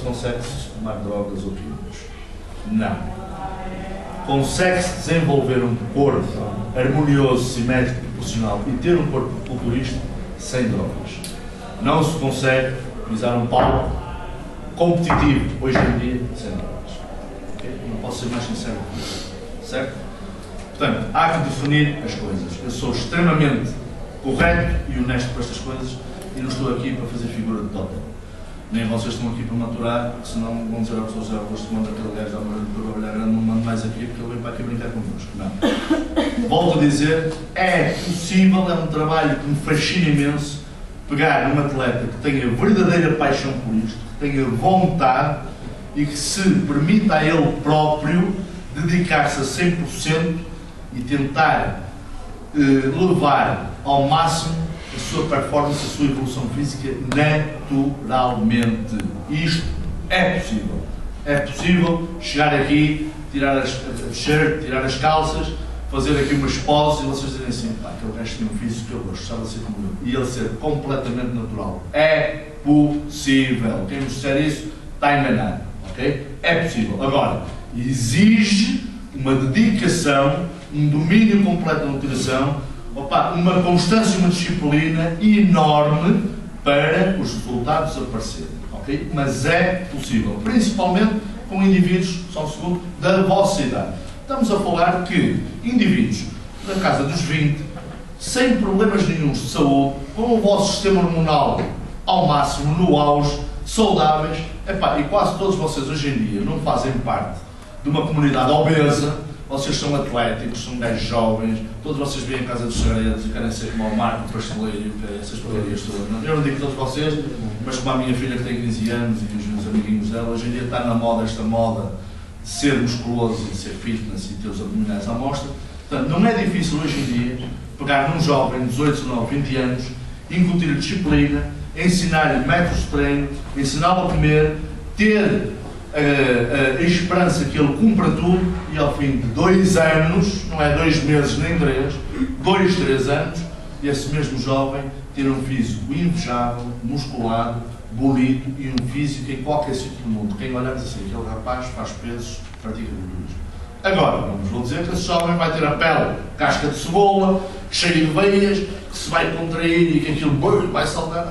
consegue-se tomar drogas ou químicos. Não. Consegue-se desenvolver um corpo harmonioso, simétrico, proporcional e ter um corpo culturista sem drogas. Não se consegue pisar um palco competitivo hoje em dia sem drogas. Okay? Não posso ser mais sincero com isso. Certo? Portanto, há que definir as coisas. Eu sou extremamente correto e honesto para estas coisas e não estou aqui para fazer figura de totem. Nem vocês estão aqui para maturar, porque senão vão dizer às pessoas: gosto de mandar aquele gajo da Moura de trabalhar grande, não mando mais aqui porque ele vem para aqui brincar connosco. Não. Volto a dizer, é possível, é um trabalho que me fascina imenso, pegar num atleta que tenha verdadeira paixão por isto, que tenha vontade e que se permita a ele próprio dedicar-se a 100% e tentar levar ao máximo a sua performance, a sua evolução física naturalmente. Isto é possível. É possível chegar aqui, tirar as t-shirt, tirar as calças, fazer aqui umas poses e vocês dizem assim: pá, aquele gajo tem um físico que eu gosto, gostava de ser como eu. E ele ser completamente natural. É possível. Quem vos disser isso está enganado. Okay? É possível. Agora, exige uma dedicação, um domínio completo da nutrição, uma constância e uma disciplina enorme para os resultados aparecerem. Okay? Mas é possível, principalmente com indivíduos, só um segundo, da vossa idade. Estamos a falar que indivíduos na casa dos 20, sem problemas nenhuns de saúde, com o vosso sistema hormonal ao máximo, no auge, saudáveis, e quase todos vocês hoje em dia não fazem parte de uma comunidade obesa, vocês são atléticos, são gajos jovens, todos vocês vêm em casa dos segredos e querem ser como o Marco Pasteleiro, essas porcarias todas. Eu não digo todos vocês, mas como a minha filha que tem 15 anos e os meus amiguinhos dela, hoje em dia está na moda, esta moda de ser musculoso e de ser fitness e ter os abdominais à mostra. Portanto, não é difícil hoje em dia pegar num jovem de 18, 19, 20 anos, incutir disciplina, ensinar-lhe métodos de treino, ensiná-lo a comer, ter a esperança que ele cumpra tudo e ao fim de 2 anos, não é 2 meses nem 3, 2, 3 anos, esse mesmo jovem ter um físico invejável, musculado, bonito e um físico em qualquer sítio do mundo. Quem olhar diz assim: aquele rapaz faz pesos, pratica gorduras. Agora, não vos vou dizer que esse jovem vai ter a pele casca de cebola, cheia de veias, que se vai contrair e que aquilo vai saltar.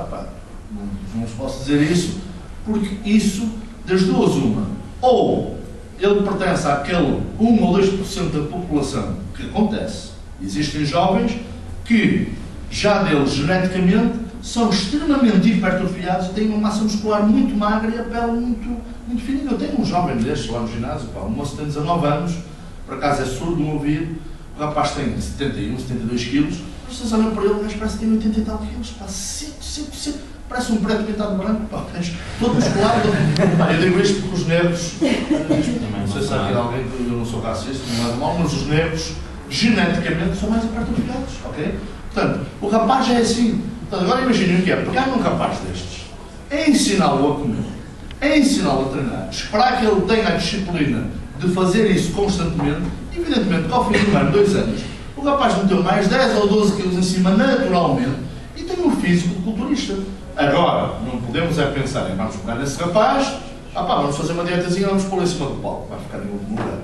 Não vos posso dizer isso, porque isso, das duas uma, ou ele pertence àquele 1 ou 2% da população, que acontece. Existem jovens que, já deles geneticamente, são extremamente hipertrofiados e têm uma massa muscular muito magra e a pele muito fininha. Eu tenho um jovem destes lá no ginásio, um moço tem 19 anos, por acaso é surdo no ouvido, o rapaz tem 71, 72 quilos, vocês olham para ele, mas parece que tem 80 e tal quilos, parece um preto pintado de branco, todo musculado. Eu digo isto porque os negros, não sei se há aqui alguém, eu não sou racista, não é mal, mas os negros geneticamente são mais hipertrofiados, ok? Portanto, o rapaz já é assim. Portanto, agora imaginem o que é: pegar num rapaz destes, é ensiná-lo a comer, é ensiná-lo a treinar, esperar que ele tenha a disciplina de fazer isso constantemente. Evidentemente que ao fim de 1 ano, 2 anos, o rapaz meteu mais 10 ou 12 quilos em cima naturalmente e tem um físico de culturista. Agora, não podemos pensar em vamos pegar nesse rapaz, vamos fazer uma dietazinha, vamos pôr em cima do palco, vai ficar em outro lugar.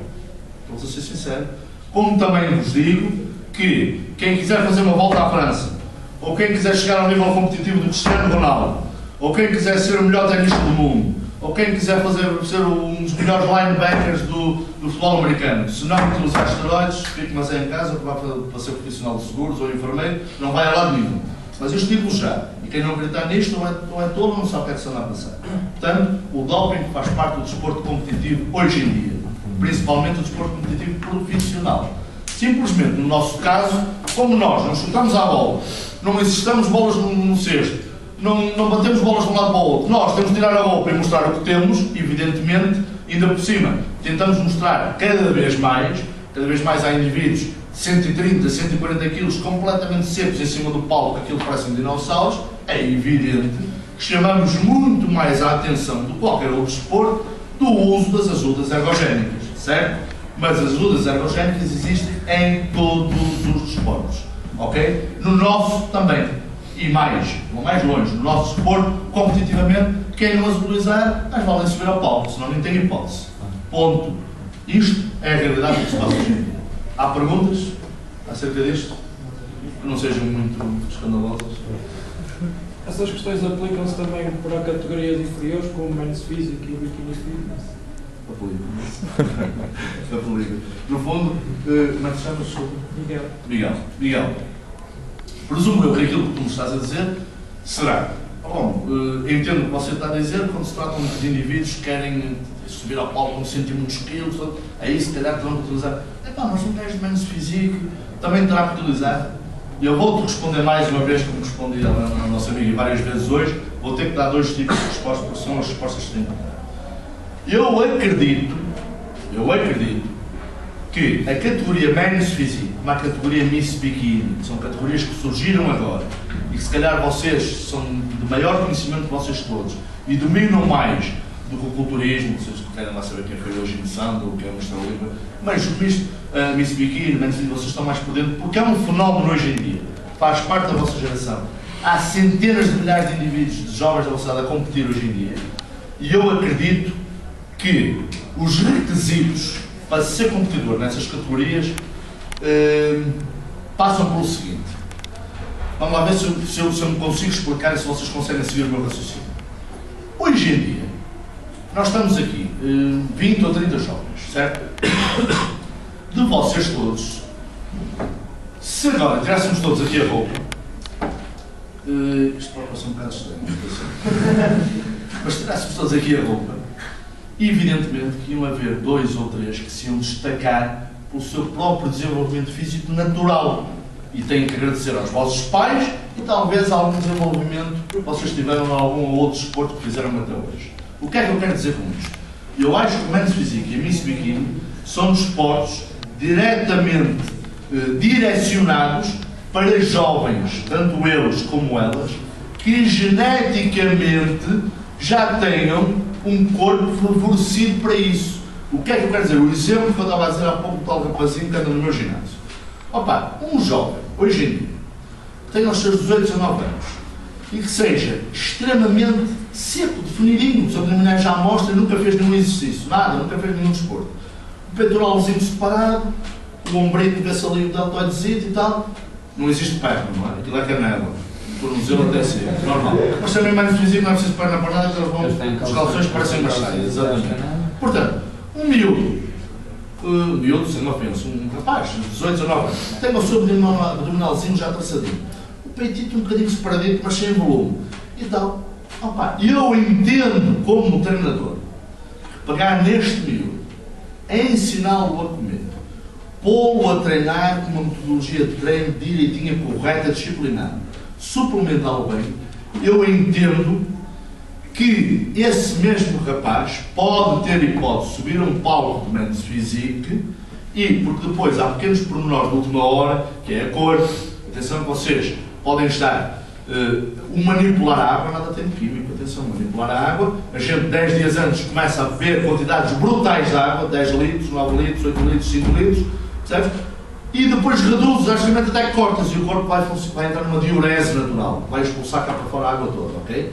Vamos a ser sincero. Como também vos digo que quem quiser fazer uma volta à França, ou quem quiser chegar ao nível competitivo do Cristiano Ronaldo, ou quem quiser ser o melhor tenista do mundo, ou quem quiser ser um dos melhores linebackers do futebol americano, se não utilizar esteroides, fique mas em casa, que vai para ser profissional de seguros ou enfermeiro, não vai a lado nenhum. Mas eu digo já, e quem não acreditar nisto não é tolo, não sabe o que é que se anda a passar. Portanto, o doping faz parte do desporto competitivo hoje em dia, principalmente o desporto competitivo profissional. Simplesmente, no nosso caso, como nós não chutamos à bola, não insistamos bolas no cesto, não batemos bolas de um lado para o outro, nós temos de tirar a bola para mostrar o que temos, evidentemente, ainda por cima, tentamos mostrar cada vez mais há indivíduos de 130, 140 quilos completamente secos em cima do palco, aquilo parecem dinossauros. É evidente que chamamos muito mais a atenção de qualquer outro desporto do uso das ajudas ergogénicas, certo? Mas as ajudas ergogénicas existem em todos os desportos, ok? No nosso também. E vou mais longe, no nosso desporto, competitivamente, quem não as utilizar, mas valem subir ao palco, senão nem tem hipótese. Ponto. Isto é a realidade que se passa hoje em dia. Há perguntas acerca disto? Que não sejam muito escandalosas. Essas questões aplicam-se também para categorias inferiores, como Men's Physique e Bikini Fitness? Aplica. No fundo, como é que se chama? Miguel. Presumo eu que aquilo que tu me estás a dizer será. Bom, entendo o que você está a dizer quando se tratam de indivíduos que querem subir ao palco com 100 muitos quilos, aí se calhar terão que utilizar. Mas um gajo de Men's Physique também terá que utilizar. E eu vou-te responder mais uma vez, como respondi à nossa amiga várias vezes hoje, vou ter que dar 2 tipos de respostas, porque são as respostas que têm que dar. Eu acredito que a categoria Men's Physique, como a categoria Miss Bikini, são categorias que surgiram agora e que se calhar vocês são de maior conhecimento de vocês todos e dominam mais do que o culturismo, vocês querem lá saber quem foi hoje em Sandro, quem é o Mr. Oliva, mas o Miss Bikini, Men's Physique, vocês estão mais por dentro porque é um fenómeno hoje em dia, faz parte da vossa geração. Há centenas de milhares de indivíduos, de jovens da vossa idade a competir hoje em dia e eu acredito que os requisitos para ser competidor nessas categorias passam pelo seguinte. Vamos lá ver se eu me consigo explicar e se vocês conseguem seguir o meu raciocínio. Hoje em dia, nós estamos aqui, 20 ou 30 jovens, certo? De vocês todos, se agora tirássemos todos aqui a roupa, isto pode passar um bocado estranho, mas tirássemos todos aqui a roupa, evidentemente que iam haver 2 ou 3 que se iam destacar pelo seu próprio desenvolvimento físico natural. E têm que agradecer aos vossos pais e talvez a algum desenvolvimento que vocês tiveram em algum ou outro desporto que fizeram até hoje. O que é que eu quero dizer com isto? Eu acho que o Men's Physique e a Miss Bikini são desportos diretamente direcionados para jovens, tanto eles como elas, que geneticamente já tenham um corpo favorecido para isso. O que é que eu quero dizer? O exemplo que eu estava a dizer há pouco do tal rapazinho que anda no meu ginásio. Opa, um jovem, hoje em dia, que tenha os seus 18, 19 anos e que seja extremamente seco, definidinho, os abdominais já mostram, nunca fez nenhum exercício, nada, nunca fez nenhum desporto. O peitoralzinho separado, o ombreito vê-se ali o deltoidezito e tal, não existe perna, não é? Aquilo é canela. O tornozelo até ser, normal. Mas também mais físico, não é preciso perna para nada, porque os calções parecem umas saias, exatamente. Portanto, um miúdo, sem ofensa, um rapaz de 18, 19 anos, tem o seu abdominalzinho já traçadinho, o peitito um bocadinho separadito, mas sem volume. Então, opa, eu entendo como treinador, pegar neste miúdo, ensiná-lo a comer, pô-lo a treinar com uma metodologia de treino direitinha, correta, disciplinada, suplementá-lo bem, eu entendo que esse mesmo rapaz pode ter hipótese de subir a um palco de Men's Physique e, porque depois há pequenos pormenores de última hora, que é a cor, atenção que vocês podem estar, o manipular a água, nada tem de químico, atenção, manipular a água, a gente 10 dias antes começa a beber quantidades brutais de água, 10 litros, 9 litros, 8 litros, 5 litros, percebes? E depois reduz drasticamente até que cortas e o corpo vai entrar numa diurese natural, vai expulsar cá para fora a água toda, ok?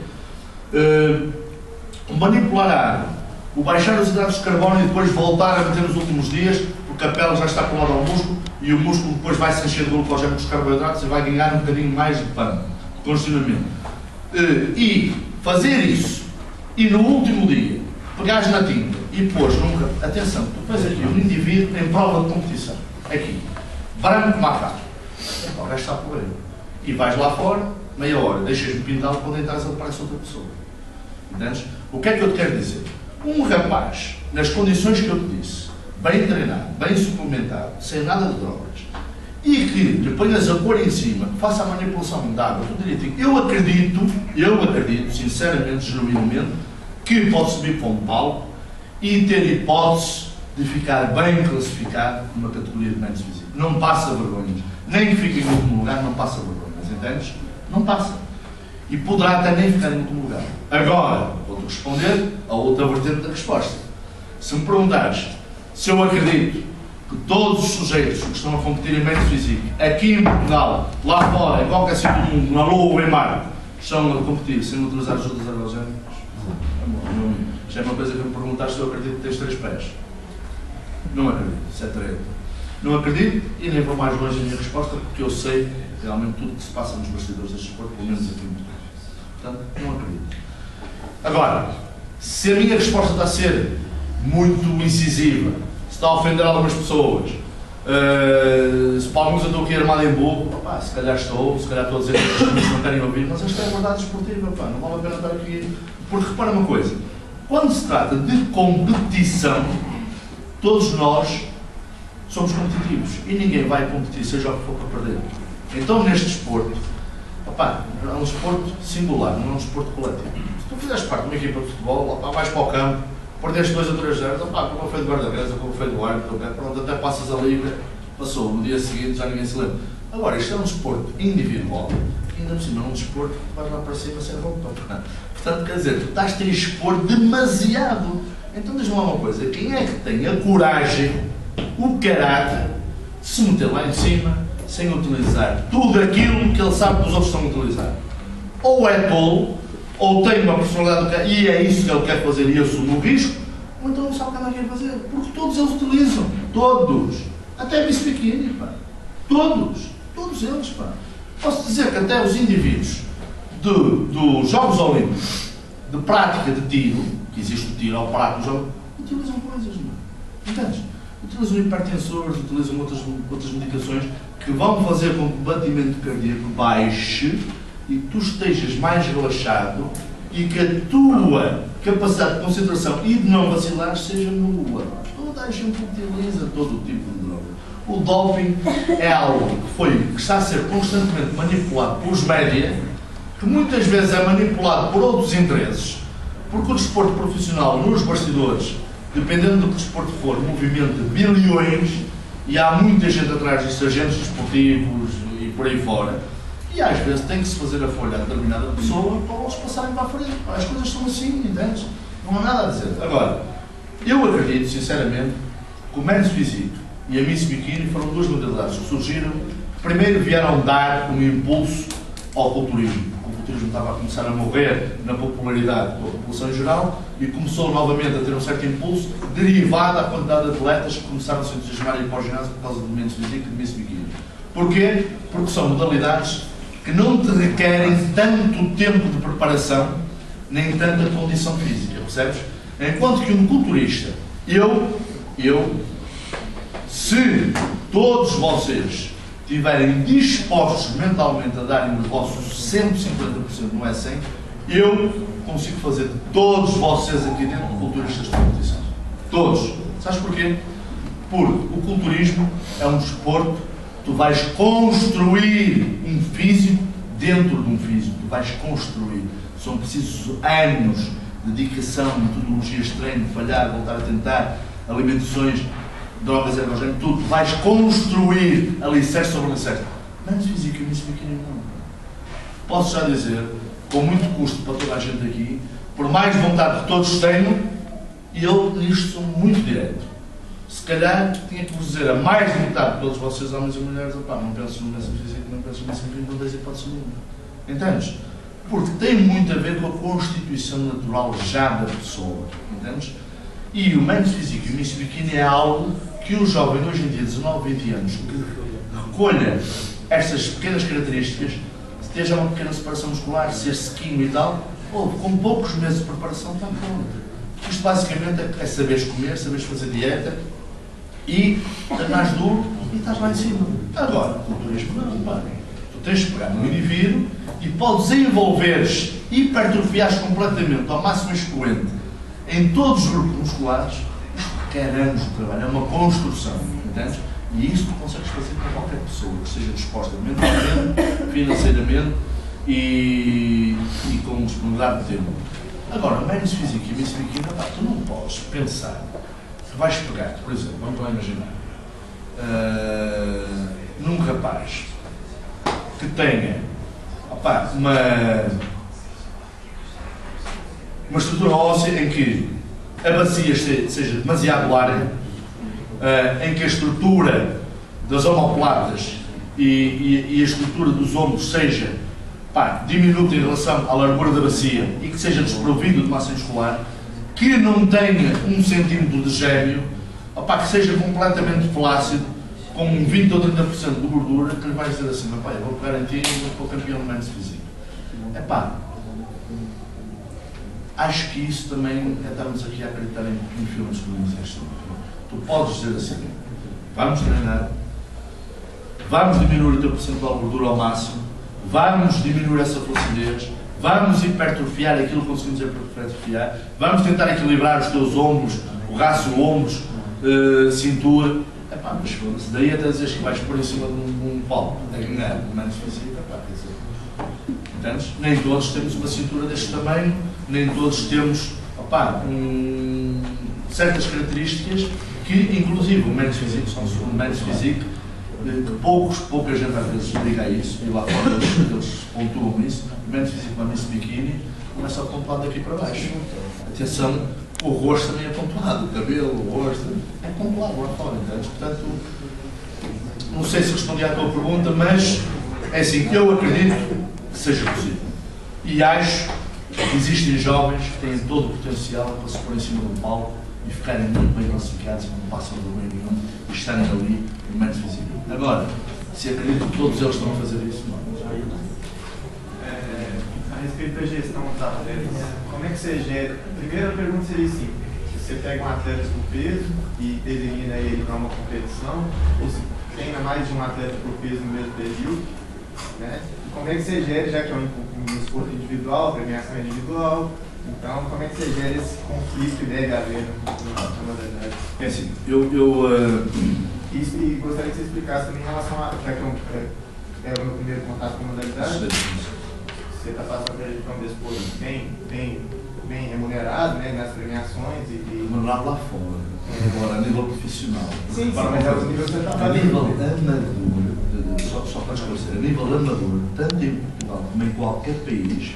Manipular a água, o baixar os hidratos de carbono e depois voltar a meter nos últimos dias, porque a pele já está colada ao músculo e o músculo depois vai se encher de glucogênio dos carboidratos e vai ganhar um bocadinho mais de pano, continuamente. E fazer isso, e no último dia, pegares na tinta e pôs nunca, atenção, tu fazes aqui um indivíduo em prova de competição, aqui, branco macado, o resto está por aí, e vais lá fora, meia hora, deixas-me pintá-lo, quando entras ele parece outra pessoa. Entendes? O que é que eu te quero dizer? Um rapaz, nas condições que eu te disse, bem treinado, bem suplementado, sem nada de drogas, e que lhe ponhas a cor em cima, faça a manipulação da água, tudo direitinho, eu acredito, sinceramente, genuinamente, que pode subir para um palco e ter hipótese de ficar bem classificado numa categoria de Men's Physique. Não passa vergonhas. Nem que fique em último lugar, não passa vergonhas. Entendes? Não passa. E poderá até nem ficar em último lugar. Agora, vou-te responder a outra vertente da resposta. Se me perguntares se eu acredito que todos os sujeitos que estão a competir em Men's Physique, aqui em Portugal, lá fora, em qualquer sítio do mundo, na Lua ou em Marte, estão a competir sem utilizar os outros ergogénicos, Já é uma coisa que me perguntaste se eu acredito que tens 3 pés. Não acredito, isso é treta. Não acredito e nem vou mais longe na minha resposta, porque eu sei realmente tudo o que se passa nos bastidores deste esporte, pelo menos aqui em Portugal. Portanto, não acredito. Agora, se a minha resposta está a ser muito incisiva, se está a ofender algumas pessoas, se para alguns eu estou aqui armado em burro, se calhar estou a dizer que as pessoas não querem ouvir, mas esta é a verdade esportiva, não vale a pena estar aqui. Porque repara uma coisa, quando se trata de competição, todos nós somos competitivos e ninguém vai competir, seja o que for, para perder. Então, neste desporto, é um desporto singular, não é um desporto coletivo. Se tu fizeres parte de uma equipa de futebol, vais para o campo, perdeste 2 ou 3 0, como foi de guarda-redes, como foi do árbitro, pronto, até passas a liga, passou, no dia seguinte já ninguém se lembra. Agora, isto é um desporto individual, ainda por cima é um desporto que vais lá para cima sem roupa. Portanto, quer dizer, tu estás-te a expor demasiado. Então, diz-me lá uma coisa, quem é que tem a coragem, o caráter, de se meter lá em cima, sem utilizar tudo aquilo que ele sabe que os outros estão a utilizar? Ou é tolo, ou tem uma personalidade e é isso que ele quer fazer e assume o risco, ou então não sabe o que ela quer fazer, porque todos eles utilizam, todos, até Miss Bikini, todos eles, Posso dizer que até os indivíduos dos Jogos Olímpicos de prática de tiro, que existe o tiro ao prato dos Jogos, utilizam coisas, entendes? Utilizam hipertensores, utilizam outras medicações que vão fazer com que o batimento cardíaco baixe e que tu estejas mais relaxado e que a tua capacidade de concentração e de não vacilar seja nula. Toda a gente utiliza todo o tipo de droga. O doping é algo que está a ser constantemente manipulado pelos média, que muitas vezes é manipulado por outros interesses, porque o desporto profissional nos bastidores, dependendo do que o desporto for, movimenta bilhões e há muita gente atrás disso, agentes desportivos e por aí fora. E às vezes tem que se fazer a folha a determinada pessoa para eles passarem para a frente. As coisas são assim, entendes? Não há nada a dizer. Agora, eu acredito, sinceramente, que o Men's Physique e a Miss Bikini foram 2 modalidades que surgiram, que primeiro vieram dar um impulso ao culturismo. O culturismo estava a começar a morrer na popularidade da população em geral e começou novamente a ter um certo impulso, derivado à quantidade de atletas que começaram a se entusiasmar e ir para o ginásio por causa do Men's Physique e do Miss Bikini. Porquê? Porque são modalidades que não te requerem tanto tempo de preparação, nem tanta condição física, percebes? Enquanto que um culturista, se todos vocês estiverem dispostos mentalmente a darem o vosso 150%, não é 100%, eu consigo fazer de todos vocês aqui dentro culturistas de competição. Todos. Sabes porquê? Porque o culturismo é um desporto. Tu vais construir um físico dentro de um físico, tu vais construir. São precisos anos de dedicação, metodologias de treino, falhar, voltar a tentar, alimentações, drogas ergogénicas, tudo. Vais construir alicerce sobre alicerce. Menos físico e Miss Bikini não. Posso já dizer, com muito custo para toda a gente aqui, por mais vontade que todos tenham, eu nisto sou muito direto. Se calhar tinha que vos dizer a mais de metade de todos vocês, homens e mulheres, não penso no mesmo físico, não penso no mesmo físico, não tens hipótese nenhuma. Entendes? Porque tem muito a ver com a constituição natural já da pessoa. Entendes? E o Men's Physique e o Miss Bikini é algo que um jovem hoje em dia, 19, 20 anos, que recolha estas pequenas características, esteja uma pequena separação muscular, ser sequinho e tal, ou com poucos meses de preparação, está pronto. Isto basicamente é saberes comer, saberes fazer dieta, e treinas duro e estás lá em cima. Agora, o culturismo não, tu tens que pegar no indivíduo e podes desenvolveres, hipertrofiares completamente ao máximo expoente em todos os grupos musculares, isto requer anos de trabalho, é uma construção, entendes? E isso tu consegues fazer com qualquer pessoa que esteja disposta mentalmente, financeiramente e com disponibilidade de tempo. Agora, o Men's Physique e o Miss Bikini, tu não podes pensar que vais pegar, por exemplo, vamos lá imaginar, num rapaz que tenha uma estrutura óssea em que a bacia seja demasiado larga, em que a estrutura das omoplatas e a estrutura dos ombros seja diminuto em relação à largura da bacia e que seja desprovido de massa muscular, que não tenha 1 centímetro de gêmeo, que seja completamente flácido, com 20 ou 30% de gordura, que lhe vai dizer assim, eu vou pegar em ti e vou campeão no Men's Physique. Acho que isso também é estarmos aqui a acreditar em filmes que não existem. Tu podes dizer assim, vamos treinar, vamos diminuir o teu percentual de gordura ao máximo, vamos diminuir essa flacidez, vamos hipertrofiar aquilo que conseguimos hipertrofiar, vamos tentar equilibrar os teus ombros, o rácio ombros, cintura. Mas daí até dizeres que vais pôr em cima de um palco, a ganhar menos físico, quer dizer, entendes? Nem todos temos uma cintura deste tamanho, nem todos temos certas características que, inclusive, o menos físico, são um menos físico, que pouca gente às vezes liga a isso, e lá fora eles pontuam isso. O menos físico, uma Miss Bikini, não é só pontuado daqui para baixo. Atenção, o rosto também é pontuado, o cabelo, o rosto, é pontuado lá fora, entendes? Portanto, não sei se respondi à tua pergunta, mas é assim, eu acredito que seja possível. E acho que existem jovens que têm todo o potencial para se pôr em cima do palco e ficarem muito bem classificados e não passam do meio nenhum e estarem ali no menos físico. Agora, se acredito que todos eles estão a fazer isso, não. A respeito da gestão dos atletas, como é que você gera? A primeira pergunta seria assim: você pega um atleta por peso e designa ele para uma competição, ou se treina mais de um atleta por peso no mesmo período, né? Como é que você gera, já que é um esporte individual, premiação individual, então como é que você gera esse conflito que deve haver na modalidade? É assim, Isso, e gostaria que você explicasse também em relação a, já que é o meu primeiro contato com a modalidade, você está passando para um desporto bem remunerado, né, nas premiações e... Remunerado lá fora, agora a nível profissional. Sim, mas é o nível que você está a fazendo. nível amador, só para esclarecer, a nível amador, tanto em Portugal como em qualquer país,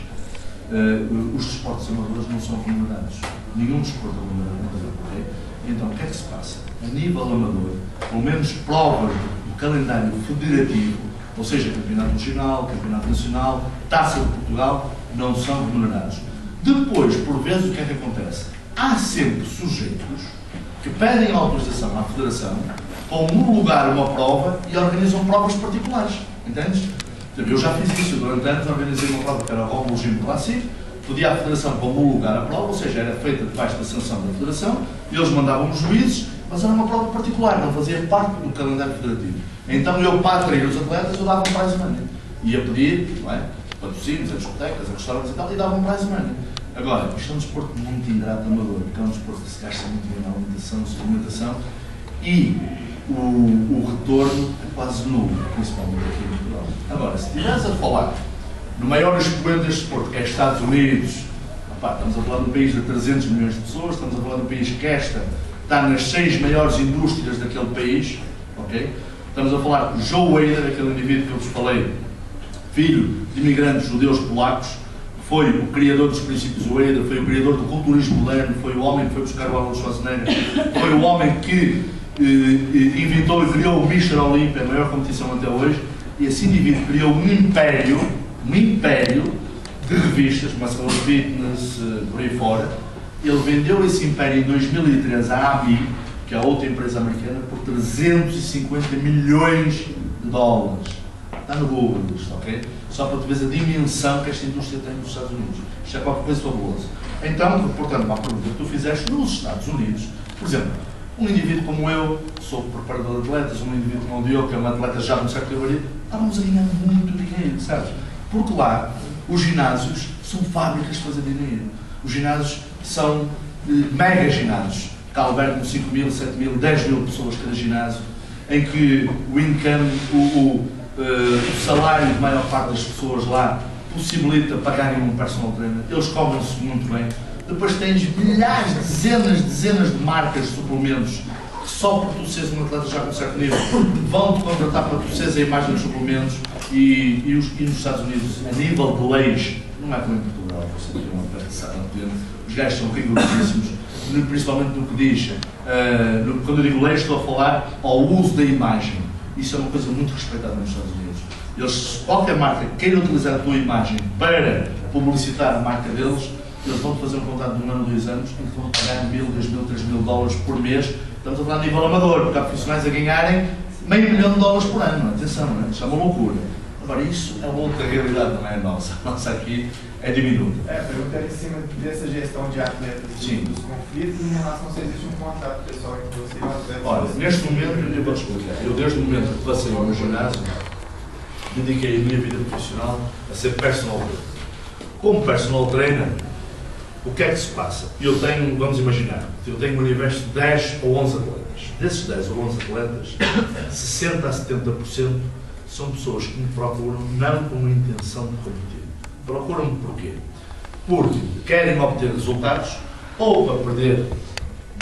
os desportos amadores não são remunerados. Nenhum desporto é remunerado, ok? Então, o que é que se passa? A nível amador, pelo menos provas do calendário federativo, ou seja, campeonato regional, campeonato nacional, taça de Portugal, não são remunerados. Depois, por vezes, o que é que acontece? Há sempre sujeitos que pedem autorização à Federação para homologar uma prova e organizam provas particulares, entendes? Eu já fiz isso, durante anos organizei uma prova que era o Rómulo Gym Classic, pedi à Federação para homologar a prova, ou seja, era feita debaixo da sanção da Federação, eles mandavam os juízes, mas era uma prova particular, não fazia parte do calendário federativo. Então eu, para atrair os atletas, eu dava um prize money. Ia pedir, não é? Patrocínios, a discotecas, a restaurantes e tal, e dava um prize money. Agora, isto é um desporto muito ingrato amador, porque é um desporto que se gasta muito bem na alimentação, suplementação, e o retorno é quase nulo, principalmente aqui em Portugal. Agora, se estiveres a falar no maior expoente deste desporto, que é Estados Unidos, estamos a falar de um país de 300 milhões de pessoas, estamos a falar de um país que está nas 6 maiores indústrias daquele país, ok? Estamos a falar de Joe Weider, aquele indivíduo que eu vos falei, filho de imigrantes judeus polacos, foi o criador dos princípios Weider, foi o criador do culturismo moderno, foi o homem que foi buscar o Arnold Schwarzenegger, foi o homem que inventou e criou o Mr. Olympia, a maior competição até hoje, e esse indivíduo criou um império de revistas, Muscle Fitness, por aí fora. Ele vendeu esse império em 2013 à AMI, que é outra empresa americana, por 350 milhões de dólares. Está no Google isto, ok? Só para tu veres a dimensão que esta indústria tem nos Estados Unidos. Isto é qualquer coisa fabulosa. Então, portanto, uma pergunta que tu fizeste nos Estados Unidos, por exemplo, um indivíduo como eu, sou preparador de atletas, um indivíduo como o Diogo, que é um atleta já de um certo gabarito, estávamos a ganhar muito dinheiro, sabes? Porque lá, os ginásios são fábricas de fazer dinheiro. Os ginásios são mega ginásios, que albergam 5 mil, 7 mil, 10 mil pessoas cada ginásio, em que o income, o salário de maior parte das pessoas lá possibilita pagarem um personal trainer, eles cobram-se muito bem. Depois tens milhares, dezenas de marcas de suplementos que só por tu seres um atleta já com um certo nível vão-te contratar para tu seres a imagem dos suplementos e nos Estados Unidos, a nível de leis, não é como em Portugal, você tem uma atleta os gajos são rigorosíssimos, principalmente no que diz, quando eu digo leis estou a falar ao uso da imagem. Isso é uma coisa muito respeitada nos Estados Unidos. Eles, qualquer marca que queira utilizar a tua imagem para publicitar a marca deles, eles vão-te fazer um contrato de 1 ano, 2 anos, e vão pagar 1.000, 2.000, 3.000 dólares por mês. Estamos a falar de nível amador, porque há profissionais a ganharem $500 mil por ano. Atenção, não é? Isso é uma loucura. Agora, isso é outra realidade, não é a nossa. A nossa aqui é diminuta. A pergunta era em cima dessa gestão de atletas, dos conflitos, em relação a se existe um contrato pessoal entre você e o atleta. Olha, neste momento, eu vou te explicar. Eu, desde o momento que passei ao meu ginásio, dediquei a minha vida profissional a ser personal trainer. Como personal trainer, o que é que se passa? Eu tenho, vamos imaginar, eu tenho um universo de 10 ou 11 atletas. Desses 10 ou 11 atletas, 60% a 70% são pessoas que me procuram não com a intenção de competir. Procuram-me porquê? Porque querem obter resultados, ou para perder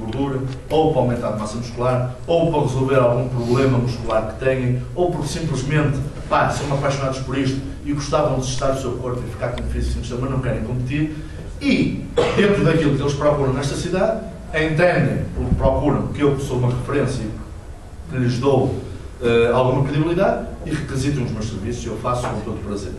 gordura, ou para aumentar a massa muscular, ou para resolver algum problema muscular que tenham, ou porque simplesmente, são apaixonados por isto e gostavam de testar o seu corpo e ficar com o físico, mas não querem competir. E, dentro daquilo que eles procuram nesta cidade, entendem ou procuram que eu sou uma referência que lhes dou alguma credibilidade e requisitam os meus serviços e eu faço com todo prazer.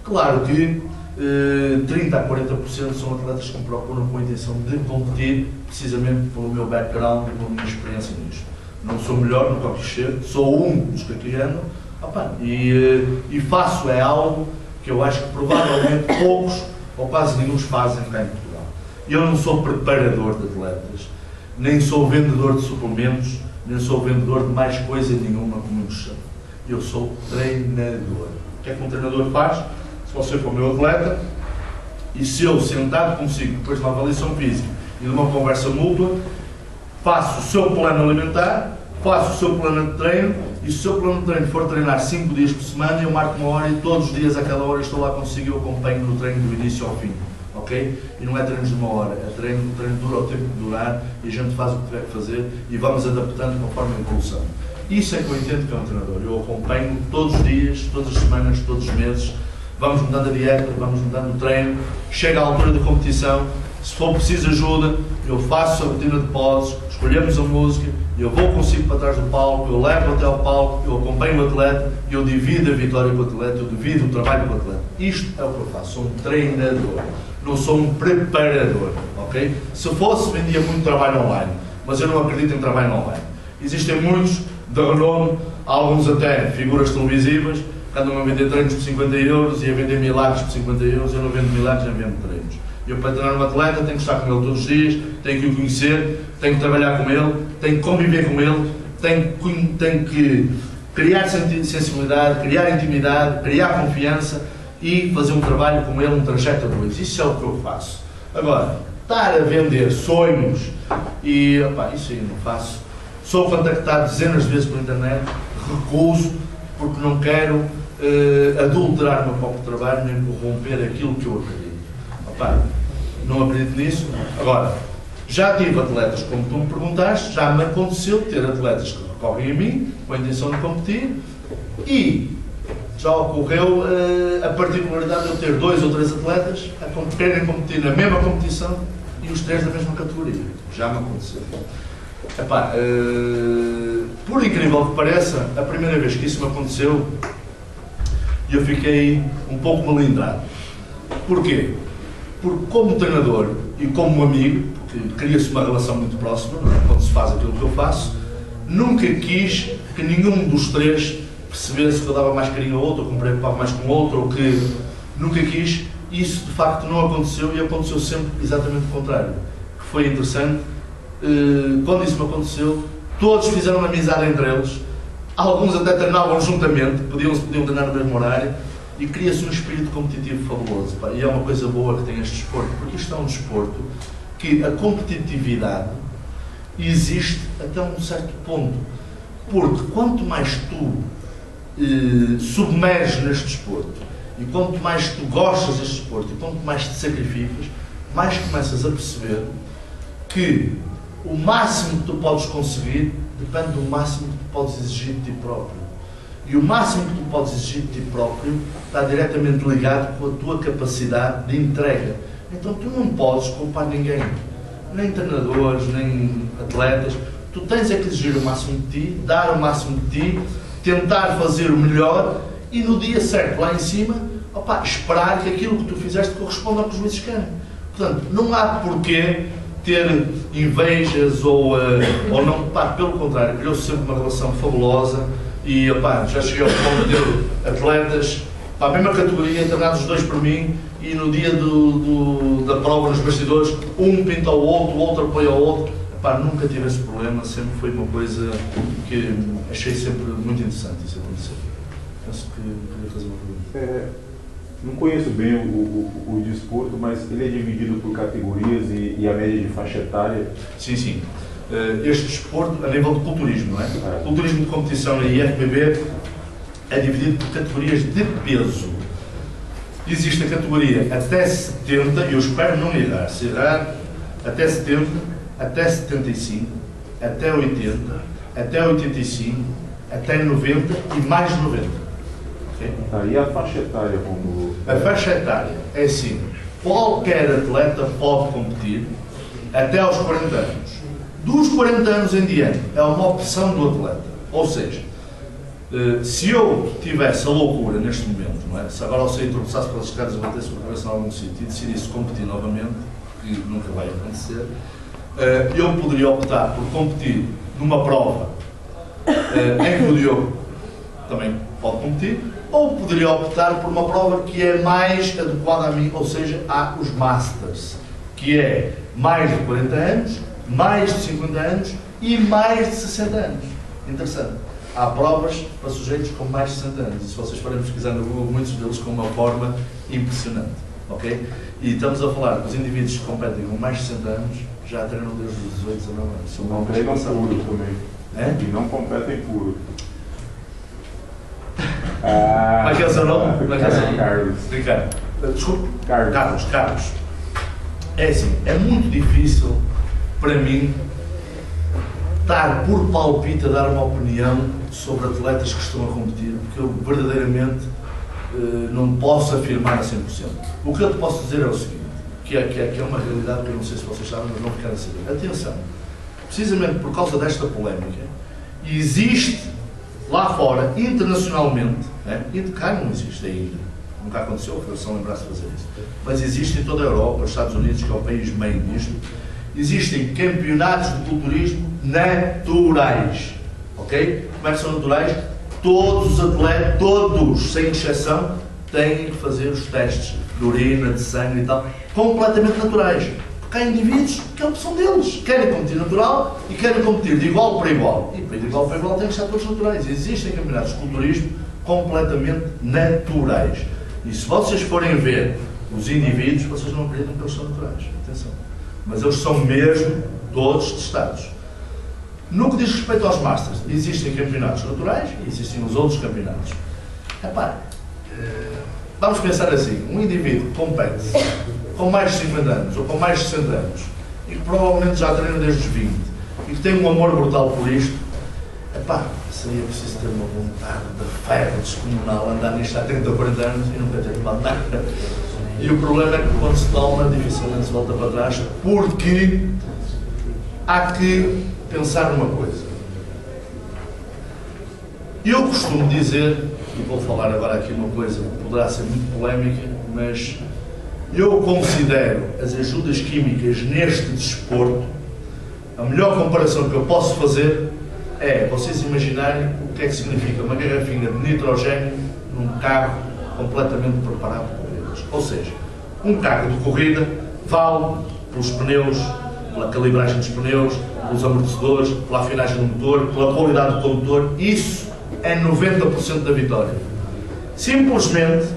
Claro que 30% a 40% são atletas que me procuram com a intenção de competir, precisamente pelo meu background e pela minha experiência nisto. Não sou melhor no que chego, sou um dos que aqui andam, e faço algo que eu acho que provavelmente poucos ou quase nenhum fazem cá em Portugal. Eu não sou preparador de atletas, nem sou vendedor de suplementos, nem sou vendedor de mais coisa nenhuma, como muitos chamam. Eu sou treinador. O que é que um treinador faz? Se você for meu atleta, e se eu sentado consigo, depois de uma avaliação física e de uma conversa mútua, faço o seu plano alimentar, faço o seu plano de treino, e se o seu plano de treino for treinar 5 dias por semana, eu marco uma hora e todos os dias, àquela hora, estou lá consigo e eu acompanho no treino do início ao fim. Ok? E não é treinos de 1 hora, é o treino dura o tempo que durar e a gente faz o que tiver que fazer e vamos adaptando conforme a evolução. Isso é que eu entendo que é um treinador. Eu acompanho todos os dias, todas as semanas, todos os meses, vamos mudando a dieta, vamos mudando o treino, chega à altura da competição, se for preciso ajuda, eu faço a rotina de poses, escolhemos a música, eu vou consigo para trás do palco, eu levo até ao palco, eu acompanho o atleta, eu divido a vitória com o atleta, eu divido o trabalho com o atleta. Isto é o que eu faço, sou um treinador, não sou um preparador, ok? Se fosse, vendia muito trabalho online, mas eu não acredito em trabalho online. Existem muitos de renome, alguns até figuras televisivas, que andam a vender treinos por 50 euros e a vender milagres por 50 euros, eu não vendo milagres, nem vendo treinos. Eu, para treinar um atleta, tenho que estar com ele todos os dias, tenho que o conhecer, tenho que trabalhar com ele, tenho que conviver com ele, tenho que criar sensibilidade, criar intimidade, criar confiança e fazer um trabalho com ele, um trajeto a 2. Isso é o que eu faço. Agora, estar a vender sonhos e, isso aí eu não faço. Sou contactado dezenas de vezes pela internet, recuso, porque não quero adulterar o meu próprio trabalho, nem corromper aquilo que eu acredito. Não acredito nisso. Agora, já tive atletas, como tu me perguntaste, já me aconteceu ter atletas que recorrem a mim com a intenção de competir e já ocorreu a particularidade de eu ter 2 ou 3 atletas que querem competir na mesma competição e os 3 da mesma categoria. Já me aconteceu. Por incrível que pareça, a primeira vez que isso me aconteceu, eu fiquei um pouco melindrado. Porquê? Porque como treinador e como amigo, porque cria-se uma relação muito próxima, não é? Quando se faz aquilo que eu faço, nunca quis que nenhum dos 3 percebesse que eu dava mais carinho a outro, ou que me preocupava mais com outro, ou que nunca quis. Isso de facto não aconteceu e aconteceu sempre exatamente o contrário. Que foi interessante, quando isso me aconteceu, todos fizeram uma amizade entre eles, alguns até treinavam juntamente, podiam treinar no mesmo horário, e cria-se um espírito competitivo fabuloso. E é uma coisa boa que tem este desporto, porque isto é um desporto que a competitividade existe até um certo ponto. Porque quanto mais tu submerges neste desporto, e quanto mais tu gostas deste desporto, e quanto mais te sacrificas, mais começas a perceber que o máximo que tu podes conseguir depende do máximo que tu podes exigir de ti próprio. E o máximo que tu podes exigir de ti próprio está diretamente ligado com a tua capacidade de entrega. Então tu não podes culpar ninguém, nem treinadores, nem atletas. Tu tens é que exigir o máximo de ti, dar o máximo de ti, tentar fazer o melhor e no dia certo, lá em cima, opa, esperar que aquilo que tu fizeste corresponda ao que os juízes querem. Portanto, não há porquê ter invejas ou não, pá, pelo contrário, criou-se sempre uma relação fabulosa e opa, já cheguei ao ponto de ter atletas para a mesma categoria, treinados os dois por mim, e no dia da prova, nos bastidores, um pinta ao outro, o outro apoia ao outro. Epá, nunca tive esse problema, sempre foi uma coisa que achei sempre muito interessante isso acontecer. Penso que podia fazer uma pergunta. Não conheço bem o desporto, mas ele é dividido por categorias e a média de faixa etária? Sim, sim. Este desporto, a nível de culturismo, não é? Culturismo de competição e IFBB é dividido por categorias de peso. Existe a categoria até 70, e eu espero não errar, se errar, até 70, até 75, até 80, até 85, até 90 e mais 90. Okay? E a faixa etária, como... A faixa etária é assim, qualquer atleta pode competir até aos 40 anos. Dos 40 anos em diante, é uma opção do atleta. Ou seja, se eu tivesse a loucura neste momento, não é? Se agora eu sei tropeçasse pelas escadas e batesse por cabeça em algum sítio e decidisse competir novamente, que nunca vai acontecer, eu poderia optar por competir numa prova em que o Diogo também pode competir, ou poderia optar por uma prova que é mais adequada a mim, ou seja, há os Masters, que é mais de 40 anos, mais de 50 anos e mais de 60 anos. Interessante. Há provas para sujeitos com mais de 60 anos, e se vocês forem pesquisar no Google, muitos deles com uma forma impressionante. Ok? E estamos a falar que os indivíduos que competem com mais de 60 anos já treinam desde os 18, 19 anos. Não treinam puro também. É? E não competem puro. Como é que é o seu nome? Como é que é o seu nome? Carlos. Ricardo. Desculpe. Carlos. Carlos. É assim, é muito difícil para mim estar por palpite a dar uma opinião sobre atletas que estão a competir, porque eu verdadeiramente não posso afirmar a 100%. O que eu te posso dizer é o seguinte, que é uma realidade que eu não sei se vocês sabem, mas não quero saber. Atenção, precisamente por causa desta polémica, existe lá fora, internacionalmente, cá não existe ainda, nunca aconteceu, a Federação lembrar-se de fazer isso, mas existe em toda a Europa, os Estados Unidos, que é o país meio disto, existem campeonatos de culturismo naturais, ok? Como é que são naturais? Todos os atletas, todos, sem exceção, têm que fazer os testes de urina, de sangue e tal, completamente naturais. Porque há indivíduos que é a opção deles, querem competir natural e querem competir de igual para igual. E de igual para igual têm que ser todos naturais. Existem campeonatos de culturismo completamente naturais. E se vocês forem ver os indivíduos, vocês não acreditam que eles são naturais. Atenção. Mas eles são mesmo todos testados. No que diz respeito aos Masters, existem campeonatos naturais e existem os outros campeonatos. Epá, vamos pensar assim, um indivíduo que compete com mais de 50 anos ou com mais de 60 anos e que provavelmente já treina desde os 20 e que tem um amor brutal por isto, epá, seria preciso ter uma vontade de ferro descomunal, andar nisto há 30 ou 40 anos e nunca ter tomado nada. E o problema é que quando se toma, dificilmente se volta para trás, porque há que pensar numa coisa. Eu costumo dizer, e vou falar agora aqui uma coisa que poderá ser muito polémica, mas eu considero as ajudas químicas neste desporto, a melhor comparação que eu posso fazer é vocês imaginarem o que é que significa uma garrafinha de nitrogênio num carro completamente preparado para corridas. Ou seja, um carro de corrida vale pelos pneus, pela calibragem dos pneus, pelos amortecedores, pela afinagem do motor, pela qualidade do condutor. Isso é 90% da vitória. Simplesmente,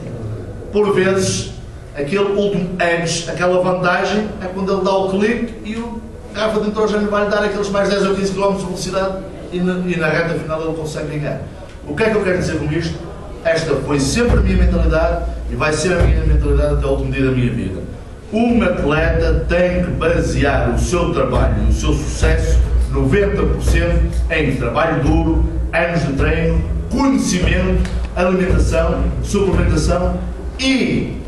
por vezes, aquele último edge, aquela vantagem, é quando ele dá o clique e o garrafa de nitrogênio vai lhe dar aqueles mais 10 ou 15 km de velocidade e na reta final ele consegue ganhar. O que é que eu quero dizer com isto? Esta foi sempre a minha mentalidade e vai ser a minha mentalidade até o último dia da minha vida. Um atleta tem que basear o seu trabalho e o seu sucesso 90% em trabalho duro, anos de treino, conhecimento, alimentação, suplementação e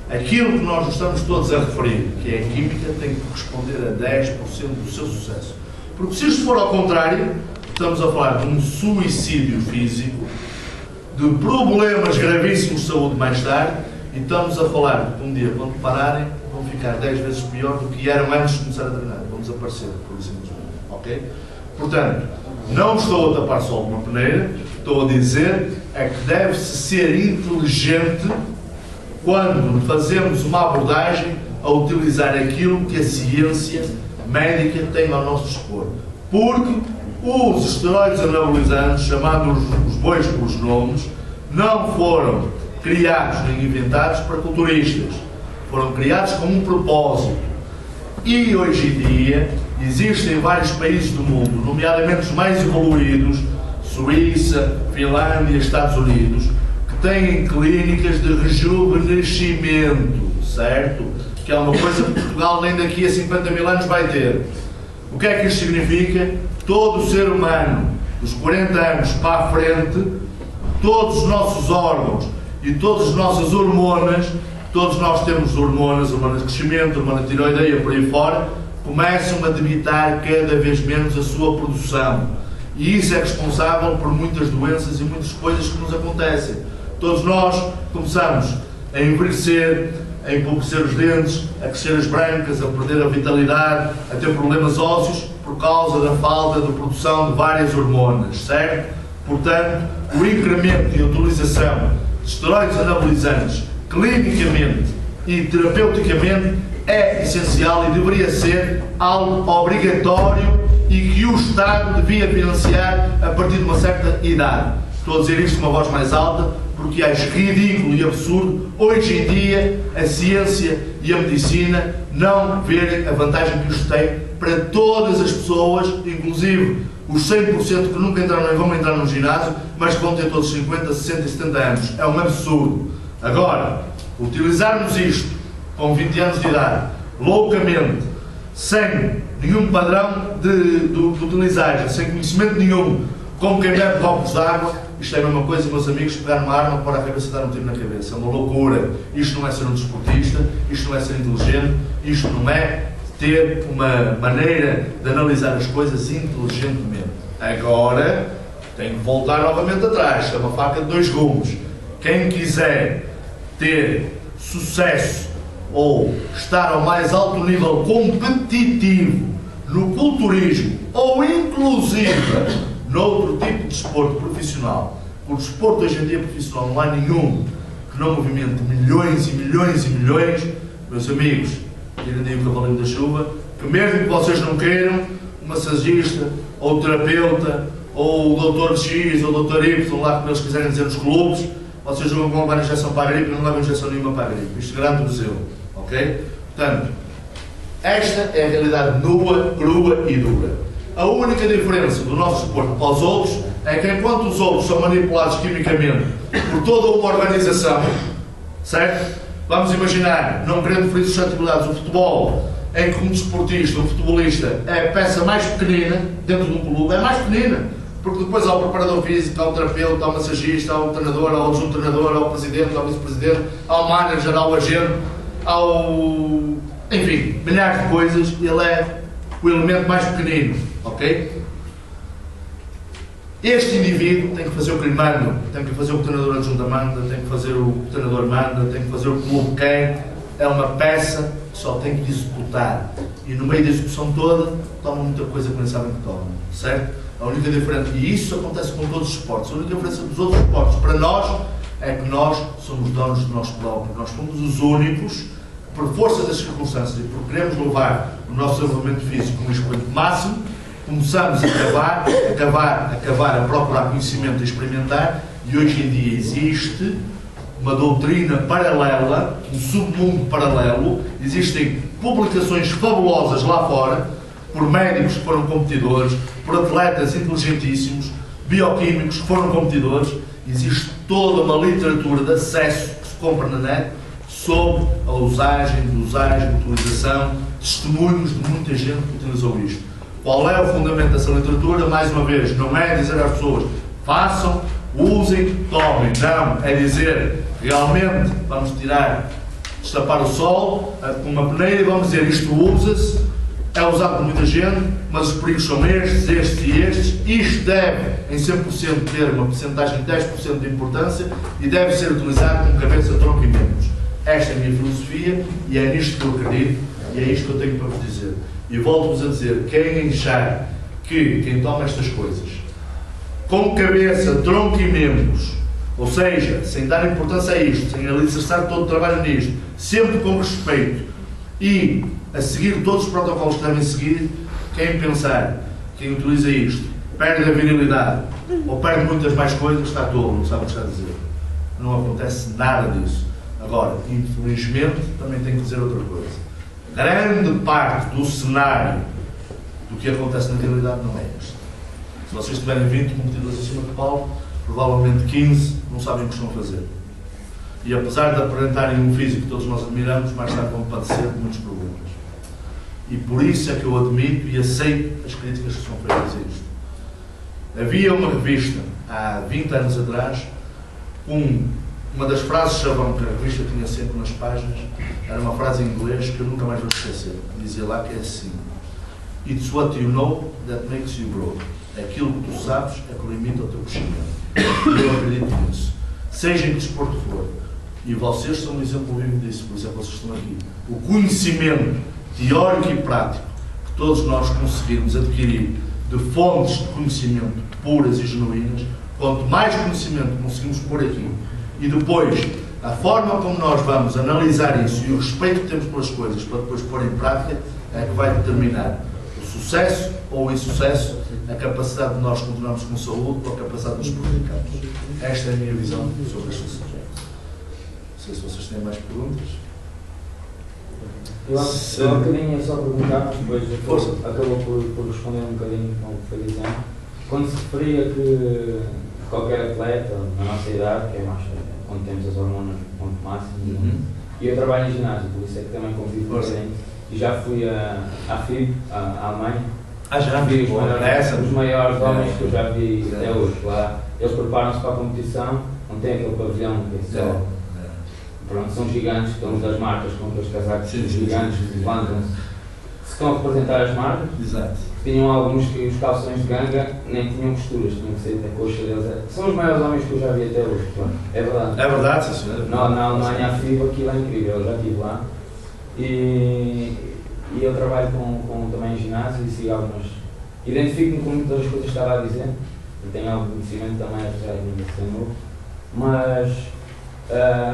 aquilo que nós estamos todos a referir, que é a química, tem que corresponder a 10% do seu sucesso. Porque se isto for ao contrário, estamos a falar de um suicídio físico, de problemas gravíssimos de saúde mais tarde, e estamos a falar que um dia, quando pararem, vão ficar 10 vezes pior do que eram antes de começar a treinar. Vão desaparecer, por simplesmente. Ok? Portanto, não estou a tapar sol uma peneira, estou a dizer é que deve-se ser inteligente quando fazemos uma abordagem a utilizar aquilo que a ciência médica tem ao nosso dispor. Porque os esteroides anabolizantes, chamados os bois pelos nomes, não foram criados nem inventados para culturistas. Foram criados com um propósito. E hoje em dia existem vários países do mundo, nomeadamente os mais evoluídos, Suíça, Finlândia, Estados Unidos, que têm clínicas de rejuvenescimento, certo? Que é uma coisa que Portugal nem daqui a 50 mil anos vai ter. O que é que isto significa? Todo o ser humano, dos 40 anos para a frente, todos os nossos órgãos e todas as nossas hormonas, todos nós temos hormonas de crescimento, hormona de tiroideia, por aí fora, começam a debitar cada vez menos a sua produção. E isso é responsável por muitas doenças e muitas coisas que nos acontecem. Todos nós começamos a envelhecer, a empobrecer os dentes, a crescer as brancas, a perder a vitalidade, a ter problemas ósseos por causa da falta de produção de várias hormonas, certo? Portanto, o incremento e a utilização de esteroides anabolizantes clinicamente e terapeuticamente é essencial e deveria ser algo obrigatório e que o Estado devia financiar a partir de uma certa idade. Estou a dizer isto de uma voz mais alta porque acho ridículo e absurdo hoje em dia a ciência e a medicina não verem a vantagem que isto tem para todas as pessoas, inclusive os 100% que nunca entraram nem vão entrar no ginásio, mas que vão ter todos 50, 60 e 70 anos. É um absurdo. Agora, utilizarmos isto com 20 anos de idade, loucamente, sem nenhum padrão de utilizagem, sem conhecimento nenhum, como quem bebe copos de água, isto é a mesma coisa, meus amigos, pegar uma arma, pôr a cabeça e dar um tiro na cabeça. É uma loucura. Isto não é ser um desportista, isto não é ser inteligente, isto não é ter uma maneira de analisar as coisas inteligentemente. Agora, tenho que voltar novamente atrás, é uma faca de dois gumes. Quem quiser ter sucesso ou estar ao mais alto nível competitivo no culturismo ou inclusive noutro tipo de desporto profissional, o desporto hoje em dia profissional não há nenhum que não movimente milhões e milhões e milhões, meus amigos, tirem o cavalinho da chuva, que mesmo que vocês não queiram, um massagista ou terapeuta ou o doutor X ou o doutor Y, lá como eles quiserem dizer nos clubes, vocês não vão levar injeção para a gripe e não levam injeção nenhuma para a gripe. Isto garanto-vos eu. Ok? Portanto, esta é a realidade nua, crua e dura. A única diferença do nosso desporto para os outros é que enquanto os outros são manipulados quimicamente por toda uma organização, certo? Vamos imaginar, não querendo ferir suscetibilidades, o futebol, em que um desportista, um futebolista, é a peça mais pequenina dentro de um clube, é mais pequenina. Porque depois há o preparador físico, há o terapeuta, há o massagista, há o treinador, há o adjunto treinador, há o presidente, há o vice-presidente, há o manager, há o agente, há o... enfim, milhares de coisas, ele é o elemento mais pequenino, ok? Este indivíduo tem que fazer o que lhe manda, tem que fazer o que o treinador adjunto manda, tem que fazer o que o treinador manda, tem que fazer o que o clube quer, é uma peça, só tem que executar. E no meio da execução toda, toma muita coisa que nem sabem que toma, certo? A única diferença, e isso acontece com todos os esportes, a única diferença dos outros esportes para nós é que nós somos donos de nós próprios, nós somos os únicos que, por força das circunstâncias e por queremos levar o nosso desenvolvimento físico no expoente máximo, começamos a procurar conhecimento e experimentar, e hoje em dia existe uma doutrina paralela, um submundo paralelo, existem publicações fabulosas lá fora, por médicos que foram competidores, por atletas inteligentíssimos, bioquímicos que foram competidores, existe toda uma literatura de acesso que se compra na net sobre a usagem, dosagem, utilização, testemunhos de muita gente que utilizou isto. Qual é o fundamento dessa literatura? Mais uma vez, não é dizer às pessoas façam, usem, tomem. Não, é dizer realmente vamos tirar, destapar o sol com uma peneira e vamos dizer isto usa-se é usado por muita gente, mas os perigos são estes e estes. Isto deve, em 100%, ter uma porcentagem de 10% de importância e deve ser utilizado com cabeça, tronco e membros. Esta é a minha filosofia e é nisto que eu acredito e é isto que eu tenho para vos dizer. E volto-vos a dizer, quem achar que quem toma estas coisas com cabeça, tronco e membros, ou seja, sem dar importância a isto, sem alicerçar todo o trabalho nisto, sempre com respeito e a seguir todos os protocolos que devem seguir, quem pensar, quem utiliza isto, perde a virilidade ou perde muitas mais coisas, está tolo, não sabe o que está a dizer. Não acontece nada disso. Agora, infelizmente, também tenho que dizer outra coisa. Grande parte do cenário do que acontece na realidade não é este. Se vocês tiverem 20 competidores acima de palco, provavelmente 15 não sabem o que estão a fazer. E apesar de apresentarem um físico que todos nós admiramos, mais tarde vão padecer de muitos problemas. E por isso é que eu admito e aceito as críticas que são feitas a isto. Havia uma revista, há 20 anos atrás, uma das frases chavão que a revista tinha sempre nas páginas, era uma frase em inglês que eu nunca mais vou esquecer. Dizia lá que é assim: It's what you know that makes you grow. Aquilo que tu sabes é que limita o teu crescimento. E eu acredito nisso. Seja em que desporto for. E vocês são um exemplo vivo disso, por isso é que vocês estão aqui. O conhecimento teórico e prático que todos nós conseguimos adquirir de fontes de conhecimento puras e genuínas, quanto mais conhecimento conseguimos pôr aqui, e depois a forma como nós vamos analisar isso e o respeito que temos pelas coisas para depois pôr em prática, é que vai determinar o sucesso ou o insucesso, a capacidade de nós continuarmos com saúde ou a capacidade de nos prejudicarmos. Esta é a minha visão sobre este assunto. Não sei se vocês têm mais perguntas. Eu há um bocadinho é só perguntar, depois acabou por responder um bocadinho com o que foi dizendo. Quando se referia que qualquer atleta, na nossa idade, que é mais quando temos as hormonas no ponto máximo, e eu trabalho em ginásio, por isso é que também convivo um bocadinho. E já fui à FIB, à Alemanha. Já vi os maiores homens que eu já vi até hoje lá. Eles preparam-se para a competição, não tem aquele pavilhão que é só. Pronto, são gigantes, estão das marcas com aqueles casacos gigantes, levantam-se. Se estão a representar as marcas, exato. Tinham alguns que os calções de ganga nem tinham costuras, tinham que sair da coxa deles. São os maiores homens que eu já vi até hoje, pronto. É verdade. É verdade, sim, senhor. Na Alemanha, a FIBA, aquilo é incrível, eu já estive lá. E eu trabalho com também em ginásio e sigo algumas. Identifico-me com muitas das coisas que estava a dizer, e tenho algum conhecimento também, apesar de ainda ser novo. Mas,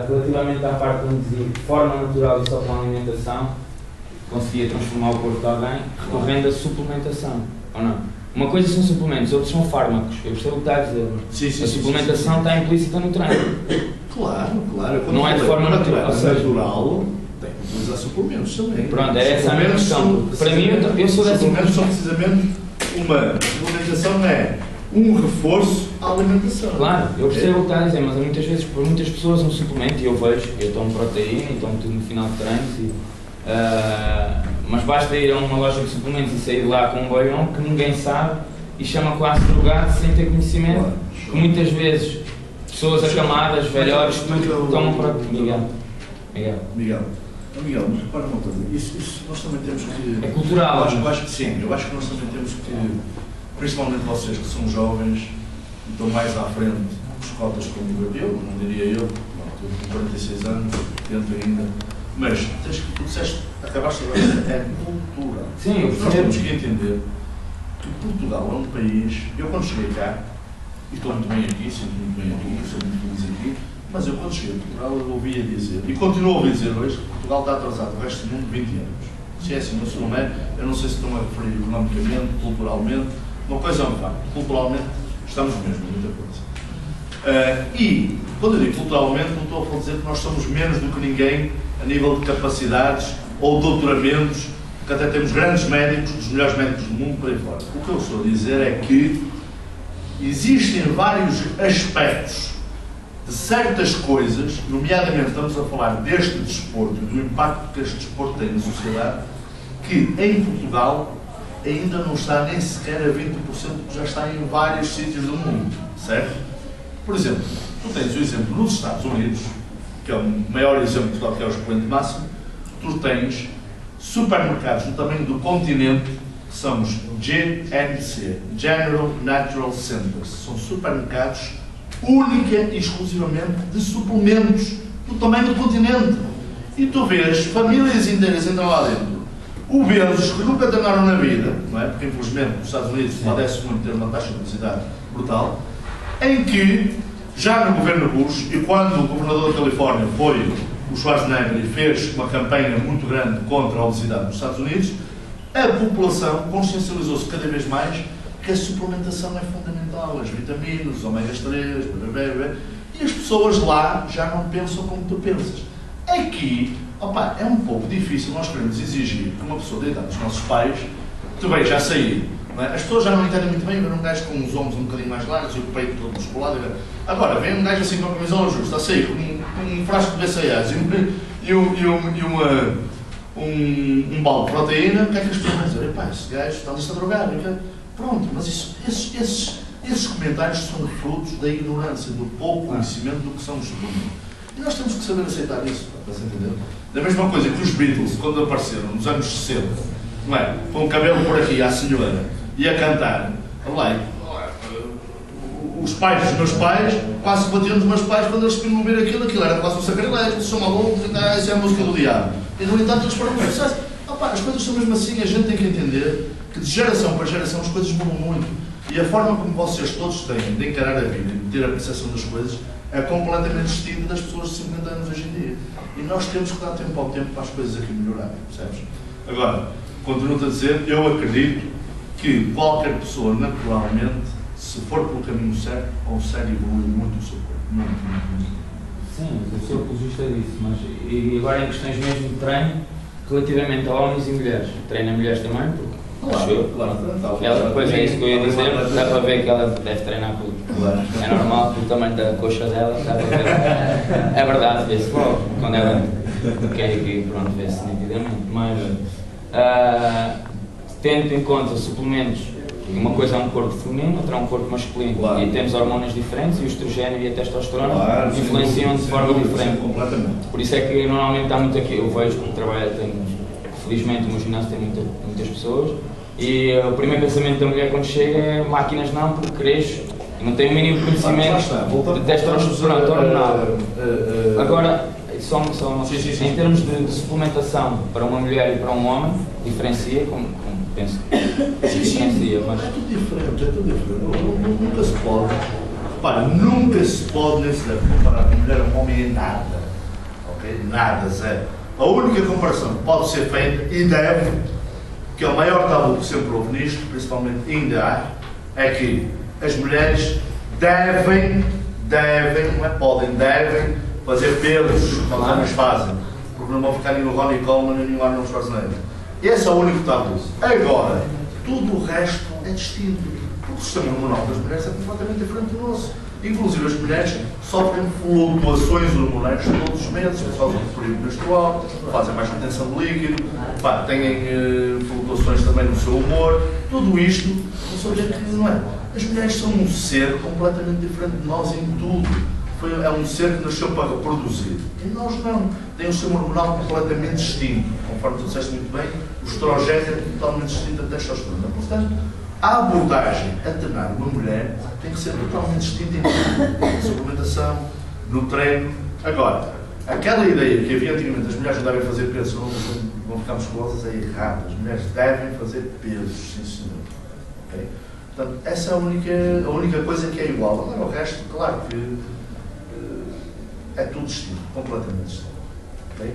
relativamente à parte onde dizia de forma natural e só com a alimentação, conseguia transformar o corpo de alguém recorrendo à suplementação, ou não? Uma coisa são suplementos, outros são fármacos. Eu percebo o que está a dizer. Sim, a suplementação está implícita no treino. Claro. Não é de forma natural. Natural, tem que utilizar suplementos também. Pronto, é essa a minha questão. Para mim, eu sou dessa. Suplementos são precisamente uma suplementação, é um reforço à alimentação. Claro, eu percebo o que está a dizer, mas muitas vezes, por muitas pessoas, um suplemento, e eu vejo, eu tomo proteína e tomo tudo no final de treinos, mas basta ir a uma loja de suplementos e sair lá com um boião que ninguém sabe e chama quase drogado sem ter conhecimento, que muitas vezes pessoas acamadas, velhores, tudo tomam proteína. Miguel, mas repara uma coisa, isso nós também temos que... É cultural. Eu acho que sim, eu acho que nós também temos que, principalmente vocês que são jovens e estão mais à frente dos cotas como eu, não diria eu, estou com 46 anos, tento ainda, mas tu disseste, acabaste agora, é cultura. Sim, nós temos que entender que Portugal é um país, eu quando cheguei cá, e estou muito bem aqui, sinto muito bem aqui, sou muito feliz aqui, mas eu quando cheguei a Portugal eu ouvia dizer, e continuo a ouvir dizer hoje, que Portugal está atrasado o resto do mundo 20 anos. Se é assim, se não é, eu não sei se estão a referir economicamente, culturalmente, uma coisa é um facto, culturalmente estamos mesmo, muita coisa. E, quando eu digo culturalmente, não estou a dizer que nós somos menos do que ninguém a nível de capacidades ou doutoramentos, que até temos grandes médicos, os melhores médicos do mundo, por aí fora. O que eu estou a dizer é que existem vários aspectos de certas coisas, nomeadamente estamos a falar deste desporto e do impacto que este desporto tem na sociedade, que em Portugal ainda não está nem sequer a 20% do que já está em vários sítios do mundo, certo? Por exemplo, tu tens o exemplo nos Estados Unidos, que é o maior exemplo que é o expoente máximo, tu tens supermercados do tamanho do continente, que são os GNC, General Natural Centers. São supermercados única e exclusivamente de suplementos do tamanho do continente. E tu vês famílias inteiras entram lá dentro, obesos que nunca treinaram na vida, não é? Porque infelizmente nos Estados Unidos padece muito ter uma taxa de obesidade brutal, em que já no governo Bush, e quando o governador da Califórnia foi o Schwarzenegger e fez uma campanha muito grande contra a obesidade nos Estados Unidos, a população consciencializou-se cada vez mais que a suplementação é fundamental, as vitaminas, os ômegas 3, e as pessoas lá já não pensam como tu pensas. Aqui, opa, é um pouco difícil nós queremos exigir que uma pessoa da idade dos nossos pais, tu bem, já sair, não é? As pessoas já não entendem muito bem, ver um gajo com os ombros um bocadinho mais largos e o peito todo musculado. Agora, vem um gajo assim com a camisola justa, a sair com um frasco de BCAAs e um balde de proteína, o que é que as pessoas vão dizer? Epá, esse gajo está-se a drogar. Pronto, mas esses comentários são frutos da ignorância, do pouco conhecimento do que são os suplementos. E nós temos que saber aceitar isso, para se entender. Da mesma coisa que os Beatles, quando apareceram nos anos 60, não é? Com o cabelo por aqui à senhora, e a cantar, olha, os pais dos meus pais quase batiam dos meus pais quando eles queriam ouvir aquilo era quase um sacrilégio, eles são malucos, isso é a música do diabo. E no entanto eles foram um sucesso. As coisas são mesmo assim, a gente tem que entender que de geração para geração as coisas mudam muito. E a forma como vocês todos têm de encarar a vida e de ter a percepção das coisas é completamente distinta das pessoas de 50 anos hoje em dia. E nós temos que dar tempo ao tempo para as coisas aqui melhorarem, percebes? Agora, continuo a dizer, eu acredito que qualquer pessoa, naturalmente, se for pelo caminho certo, consegue evoluir muito o seu corpo. Muito. Sim, eu sou apologista disso, mas e agora em questões mesmo de treino, relativamente a homens e mulheres, treina mulheres também, porque ela, depois é isso que eu ia dizer, dá para ver que ela deve treinar com é normal, pelo tamanho da coxa dela, dá para ver. É verdade, vê-se logo, quando ela quer aqui, pronto, vê-se nitidamente, mas tendo em conta suplementos, uma coisa é um corpo feminino, outra é um corpo masculino, e temos hormonas diferentes, e o estrogênio e a testosterona influenciam de forma diferente. Por isso é que normalmente há muito aqui, eu vejo como trabalho, felizmente o meu ginásio tem muitas pessoas, e o primeiro pensamento da mulher quando chega é máquinas não, porque cresce, e não tem o mínimo conhecimento de testosterona hormonal. Agora, em termos de suplementação para uma mulher e para um homem, diferencia, como penso que diferencia, mas... É tudo diferente. Nunca se pode, repara, nunca se pode nem se deve comparar uma mulher a um homem em nada, ok? Nada, zero. A única comparação que pode ser feita, e deve, que é o maior tabu que sempre houve nisto, principalmente ainda há, é que as mulheres devem, não é podem, devem fazer pelos que os homens fazem, porque não vão ficar nem no Ronnie Coleman nem no Arnold Schwarzenegger. Esse é o único tabu. Agora, tudo o resto é distinto, porque o sistema hormonal das mulheres é completamente diferente do nosso. Inclusive as mulheres sofrem flutuações hormonais todos os meses, por causa do período menstrual, fazem mais retenção de líquido, têm flutuações também no seu humor. Tudo isto, não só dizer que não é. As mulheres são um ser completamente diferente de nós em tudo. É um ser que nasceu para reproduzir. E nós não. Tem um sistema hormonal completamente distinto. Conforme tu disseste muito bem, o estrogênio é totalmente distinto da testosterona. Portanto, a abordagem a treinar uma mulher tem que ser totalmente distinta em tudo. Na suplementação, no treino. Agora, aquela ideia que havia antigamente, as mulheres não devem fazer peso, vão ficar musculosas, é errado. As mulheres devem fazer pesos, sim senhor. Okay? Portanto, essa é a única coisa que é igual. Agora o resto, claro que é tudo distinto, completamente distinto. Okay?